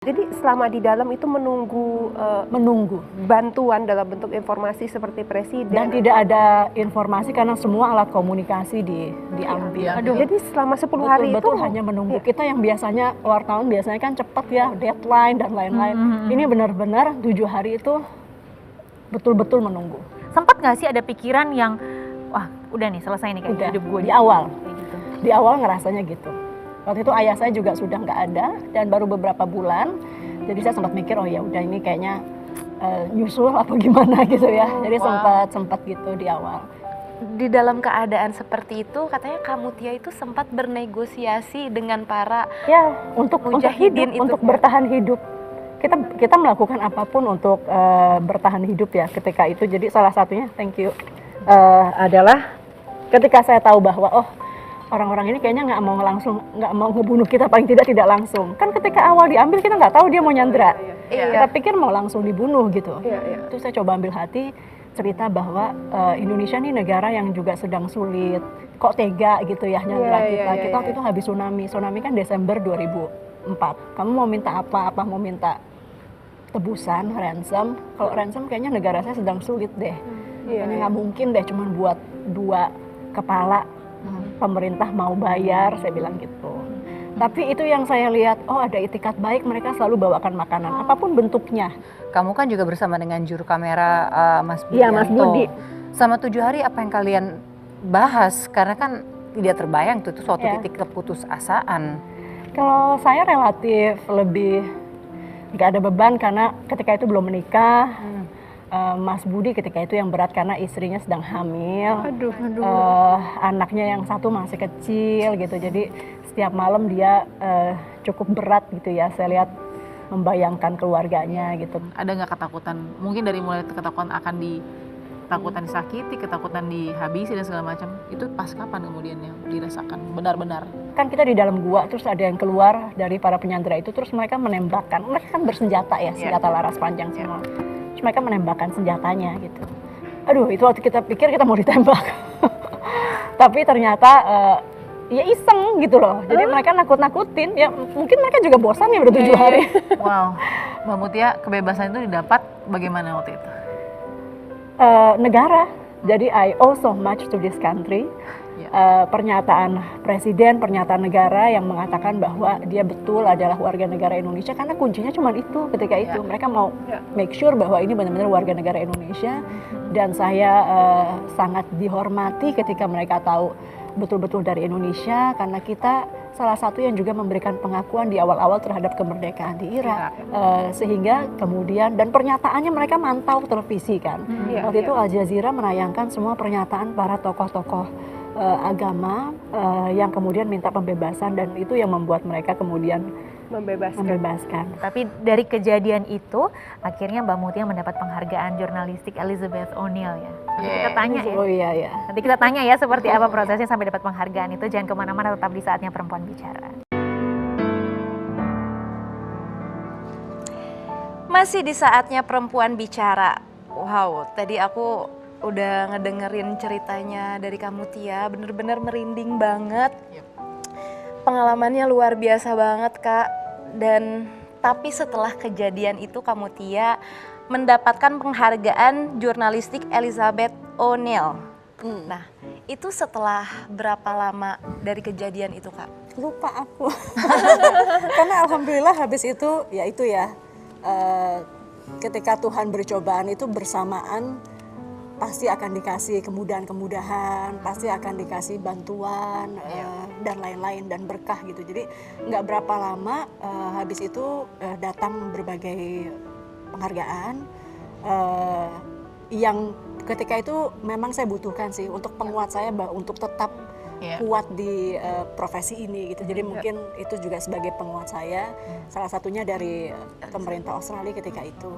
Jadi selama di dalam itu menunggu Menunggu. bantuan dalam bentuk informasi seperti presiden. Dan tidak ada informasi karena semua alat komunikasi diambil. Aduh. Jadi selama 10 hari Betul itu hanya menunggu. Kita yang biasanya wartawan biasanya kan cepat ya, deadline dan lain-lain. Ini benar-benar 7 hari itu betul-betul menunggu. Sempat nggak sih ada pikiran yang wah udah nih selesai nih kayak Udah, hidup gue di awal. kayak gitu. Di awal ngerasanya gitu. Waktu itu ayah saya juga sudah nggak ada dan baru beberapa bulan. Jadi saya sempat mikir, oh ya udah ini kayaknya nyusul apa gimana gitu ya. Jadi sempat gitu di awal. Di dalam keadaan seperti itu katanya Kak Mutia itu sempat bernegosiasi dengan para Ya untuk hidup, Mujahidin itu. untuk bertahan hidup. Kita melakukan apapun untuk bertahan hidup ya ketika itu. Jadi salah satunya, thank you, adalah ketika saya tahu bahwa oh orang-orang ini kayaknya nggak mau ngebunuh kita, paling tidak langsung. Kan ketika awal diambil kita nggak tahu dia mau nyandra. Kita pikir mau langsung dibunuh gitu. Itu saya coba ambil hati, cerita bahwa Indonesia nih negara yang juga sedang sulit. Kok tega gitu ya nyandra kita. Kita waktu itu habis tsunami. Tsunami kan Desember 2004. Kamu mau minta apa? Apa mau minta tebusan, ransom? Kalau ransom kayaknya negara saya sedang sulit deh. Kayaknya nggak mungkin deh cuman buat 2 kepala pemerintah mau bayar, saya bilang gitu. Tapi itu yang saya lihat, oh ada itikat baik, mereka selalu bawakan makanan, apapun bentuknya. Kamu kan juga bersama dengan juru kamera Mas Budi. Iya, Mas Budi. Selama 7 hari apa yang kalian bahas? Karena kan tidak terbayang tuh itu suatu Ya. titik keputusasaan. Kalau saya relatif lebih nggak ada beban karena ketika itu belum menikah. Mas Budi ketika itu yang berat karena istrinya sedang hamil. Anaknya yang satu masih kecil gitu. Jadi setiap malam dia cukup berat gitu ya. Saya lihat membayangkan keluarganya gitu. Ada nggak ketakutan? Mungkin dari mulai ketakutan akan ketakutan disakiti, ketakutan dihabisi dan segala macam. Itu pas kapan kemudian yang dirasakan benar-benar? Kan kita di dalam gua terus ada yang keluar dari para penyandera itu terus mereka menembakkan. Mereka kan bersenjata ya, senjata laras panjang semua. Terus mereka menembakkan senjatanya gitu. Aduh, itu waktu kita pikir kita mau ditembak. Tapi ternyata ya iseng gitu loh. Jadi mereka nakut-nakutin. Ya mungkin mereka juga bosan ya udah 7 hari. Wow, Mbak Mutia, kebebasan itu didapat bagaimana waktu itu? Negara. Jadi I owe so much to this country. Pernyataan presiden, pernyataan negara yang mengatakan bahwa dia betul adalah warga negara Indonesia karena kuncinya cuma itu ketika itu. Mereka mau make sure bahwa ini benar-benar warga negara Indonesia dan saya sangat dihormati ketika mereka tahu betul-betul dari Indonesia karena kita salah satu yang juga memberikan pengakuan di awal-awal terhadap kemerdekaan di Irak. Sehingga kemudian dan pernyataannya mereka mantau televisi kan. Waktu itu Al Jazeera menayangkan semua pernyataan para tokoh-tokoh agama yang kemudian minta pembebasan dan itu yang membuat mereka kemudian membebaskan. Tapi dari kejadian itu akhirnya Mbak Mutia mendapat penghargaan jurnalistik Elizabeth O'Neill ya. Nanti kita tanya ya. Oh iya. Nanti kita tanya ya seperti apa prosesnya sampai dapat penghargaan itu. Jangan kemana-mana, tetap di Saatnya Perempuan Bicara. Masih di Saatnya Perempuan Bicara. Wow, tadi aku udah ngedengerin ceritanya dari Kak Mutia, bener-bener merinding banget. Pengalamannya luar biasa banget Kak. Dan tapi setelah kejadian itu Kak Mutia mendapatkan penghargaan jurnalistik Elizabeth O'Neill. Nah, itu setelah berapa lama dari kejadian itu Kak? Lupa aku. Karena alhamdulillah habis itu ya ketika Tuhan bercobaan itu bersamaan pasti akan dikasih kemudahan-kemudahan, pasti akan dikasih bantuan dan lain-lain dan berkah gitu. Jadi nggak berapa lama habis itu datang berbagai penghargaan yang ketika itu memang saya butuhkan sih untuk penguat saya untuk tetap kuat di profesi ini gitu. Jadi mungkin itu juga sebagai penguat saya. Salah satunya dari pemerintah Australia ketika itu.